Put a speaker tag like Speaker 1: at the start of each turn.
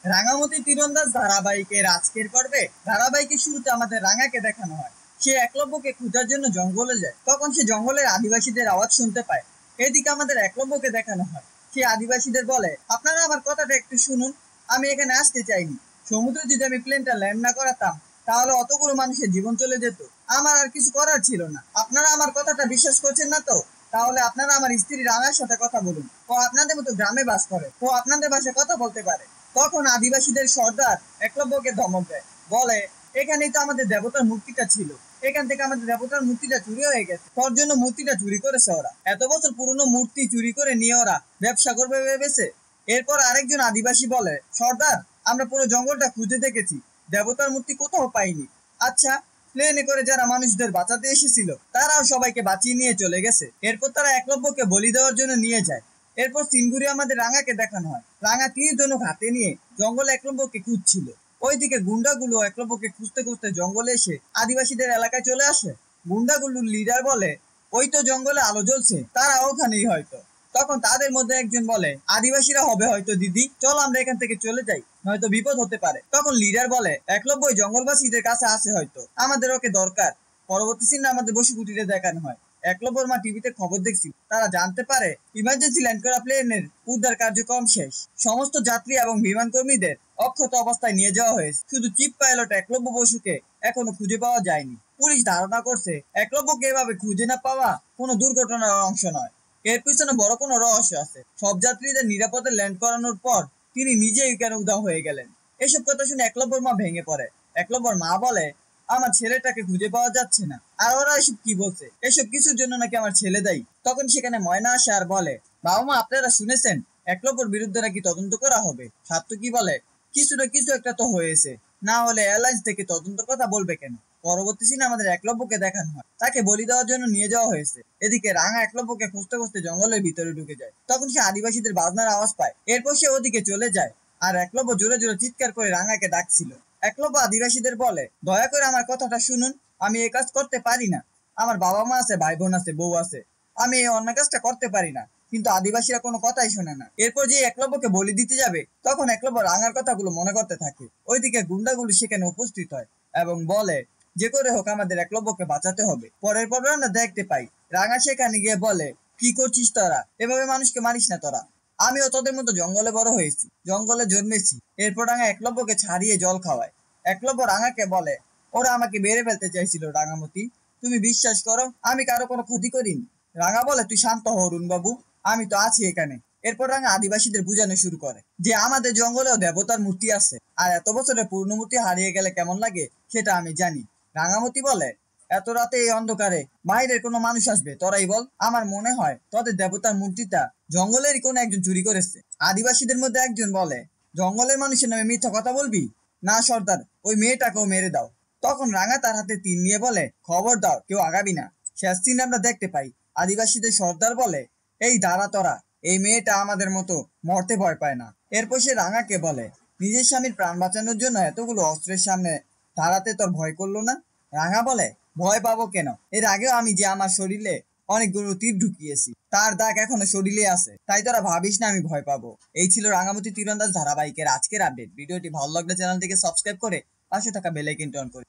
Speaker 1: রাঙামতি তীরন্দাজ ধারাবাহিকের আজকের পর্বে ধারাবাহিকের শুরুতে আমাদের রাঙাকে দেখানো হয়। সে একলব্যকে খোঁজার জন্য জঙ্গলে যায়। তখন সে জঙ্গলের আদিবাসীদের আওয়াজ শুনতে পায়। এদিকে আমাদের একলব্যকে দেখানো হয়। সে আদিবাসীদের বলে, আপনারা আমার কথাটা একটু শুনুন, আমি এখানে আসতে চাইনি। সমুদ্রে যদি আমি প্লেনটা ল্যান্ড না করাতাম তাহলে অতগুলো মানুষের জীবন চলে যেত। আমার আর কিছু করার ছিল না। আপনারা আমার কথাটা বিশ্বাস করছেন না তো? তাহলে আপনারা আমার স্ত্রী রাঙার সাথে কথা বলুন। ও আপনাদের মতো গ্রামে বাস করে, ও আপনাদের ভাষায় কথা বলতে পারে। তখন আদিবাসীদের সর্দার একলব্যকে ধমক দেয়, বলে, এখানেই তো আমাদের দেবতার মূর্তিটা ছিল, এখান থেকে আমাদের দেবতার মূর্তিটা চুরি হয়ে গেছে। তোর জন্য মূর্তিটা চুরি করেছে ওরা। এত বছর পুরনো মূর্তি চুরি করে নিয়ে ওরা ব্যবসা করবে ভেবেছে। এরপর আরেকজন আদিবাসী বলে, সর্দার, আমরা পুরো জঙ্গলটা খুঁজে দেখেছি, দেবতার মূর্তি কোথাও পাইনি। আচ্ছা, প্লেনে করে যারা মানুষদের বাঁচাতে এসেছিল তারাও সবাইকে বাঁচিয়ে নিয়ে চলে গেছে। এরপর তারা একলব্যকে বলি দেওয়ার জন্য নিয়ে যায়। এরপর সিনগুরি আমাদের রাঙাকে দেখানো হয়। রাঙা তীর ধনুক হাতে নিয়ে জঙ্গলে একলব্যকে খুঁজছিল। ওইদিকে গুন্ডাগুলো একলব্যকে খুঁজতে খুঁজতে জঙ্গলে এসে আদিবাসীদের এলাকায় চলে আসে। গুন্ডাগুলোর লিডার বলে, ওই তো জঙ্গলে আলো জ্বলছে, তারা ওখানেই হয়তো। তখন তাদের মধ্যে একজন বলে, আদিবাসীরা হবে হয়তো দিদি, চলো আমরা এখান থেকে চলে যাই, নয়তো বিপদ হতে পারে। তখন লিডার বলে, একলব্য জঙ্গলবাসীদের কাছে আসে হয়তো, আমাদের ওকে দরকার। পরবর্তী সিনে আমাদের বসু কুটিরে দেখানো হয়। একলব্যর মা টিভিতে খবর দেখছিল। তারা জানতে পারে ইমার্জেন্সি ল্যান্ড করা প্লেনের উদ্ধার কার্যক্রম শেষ। সমস্ত যাত্রী এবং বিমান কর্মীদের অক্ষত অবস্থায় নিয়ে যাওয়া হয়েছে। শুধু চিফ পাইলট একলব্য বসুকে এখনো খুঁজে পাওয়া যায়নি। পুলিশ ধারণা করছে একলব্যকে এভাবে খুঁজে না পাওয়া কোনো দুর্ঘটনার অংশ নয়। এর পিছনে বড় কোনো রহস্য আছে। সব যাত্রীদের নিরাপদে ল্যান্ড করানোর পর তিনি নিজেই কেন উধাও হয়ে গেলেন। এসব কথা শুনে একলব্যর মা ভেঙে পড়ে। একলব্যর মা বলে, আমার ছেলেটাকে খুঁজে পাওয়া যাচ্ছে না। আর ওরা এসব কি বলছে, এসব কিছুর জন্য নাকি আমার ছেলে দায়ী। তখন সেখানে ময়না আসে আর বলে, বাবা মা, আপনারা শুনেছেন একলব্যর বিরুদ্ধে নাকি তদন্ত করা হবে। সাত্তু বলে, কিছু না কিছু একটা তো হয়েছে, না হলে এয়ারলাইন্স থেকে তদন্তের কথা বলবে কেন। পরবর্তী সিনে আমাদের একলব্যকে দেখানো হয়। তাকে বলি দেওয়ার জন্য নিয়ে যাওয়া হয়েছে। এদিকে রাঙা একলব্যকে খুঁজতে খুঁজতে জঙ্গলের ভিতরে ঢুকে যায়। তখন সে আদিবাসীদের বাজনার আওয়াজ পায়। এরপর সে ওদিকে চলে যায়। আর একলব্য জোরে জোরে চিৎকার করে রাঙাকে ডাকছিল। একলব্য আদিবাসীদের বলে, দয়া করে আমার কথাটা শুনুন, আমি এই কাজ করতে পারি না। আমার বাবা মা আছে, ভাই বোন আছে, বউ আছে, আমি এই অন্য কাজটা করতে পারি না। কিন্তু আদিবাসীরা কোনো কথাই শোনে না। এরপর যে একলব্যকে বলি দিতে যাবে তখন একলব্য রাঙার কথাগুলো মনে করতে থাকে। ওইদিকে গুন্ডাগুলো সেখানে উপস্থিত হয় এবং বলে, যে করে হোক আমাদের একলব্যকে বাঁচাতে হবে। পরের পর আমরা দেখতে পাই রাঙা সেখানে গিয়ে বলে, কি করছিস তোরা, এভাবে মানুষকে মারিস না তোরা। আমিও তোদের মতো জঙ্গলে বড় হয়েছি, জঙ্গলে জন্মেছি। এরপর রাঙা একলব্যকে ছাড়িয়ে জল খাওয়ায়। একলব্য রাঙাকে বলে, ওরা আমাকে মেরে ফেলতে চাইছিল রাঙামতি, তুমি বিশ্বাস করো আমি কারো কোনো ক্ষতি করিনি। রাঙা বলে, তুই শান্ত হ অরুণ বাবু, আমি তো আছি এখানে। এরপর রাঙা আদিবাসীদের বোঝানো শুরু করে যে আমাদের জঙ্গলেও দেবতার মূর্তি আছে, আর এত বছরের পুরনো মূর্তি হারিয়ে গেলে কেমন লাগে সেটা আমি জানি। রাঙামতি বলে, এত রাতে এই অন্ধকারে বাইরের কোনো মানুষ আসবে, তোরাই বল। আমার মনে হয় তোদের দেবতার মূর্তিটা জঙ্গলেরই কোনো একজন চুরি করেছে। আদিবাসীদের মধ্যে একজন বলে, জঙ্গলের মানুষের নামে মিথ্যা কথা বলবি না সর্দার, ওই মেয়েটাকেও মেরে দাও। তখন রাঙা তার হাতে তীর নিয়ে বলে, খবর দাও, কেউ আগাবি না। শেষ দিন আমরা দেখতে পাই আদিবাসীদের সর্দার বলে, এই দাঁড়া তোরা, এই মেয়েটা আমাদের মতো মরতে ভয় পায় না। এরপর সে রাঙাকে বলে, নিজের স্বামীর প্রাণ বাঁচানোর জন্য এতগুলো অস্ত্রের সামনে দাঁড়াতে তোর ভয় করলো না? রাঙা বলে, ভয় পাবো কেন, এর আগেও আমি যে আমার শরীরে অনেকগুলো তীর ঢুকিয়েছি, তার দাগ এখনো শরীরে আছে, তাই তোরা ভাবিস না আমি ভয় পাবো। এই ছিল রাঙামতি তীরন্দাজ ধারাবাহিকের আজকের আপডেট। ভিডিওটি ভালো লাগলে চ্যানেলটিকে সাবস্ক্রাইব করে পাশে থাকা বেল আইকনটি অন করে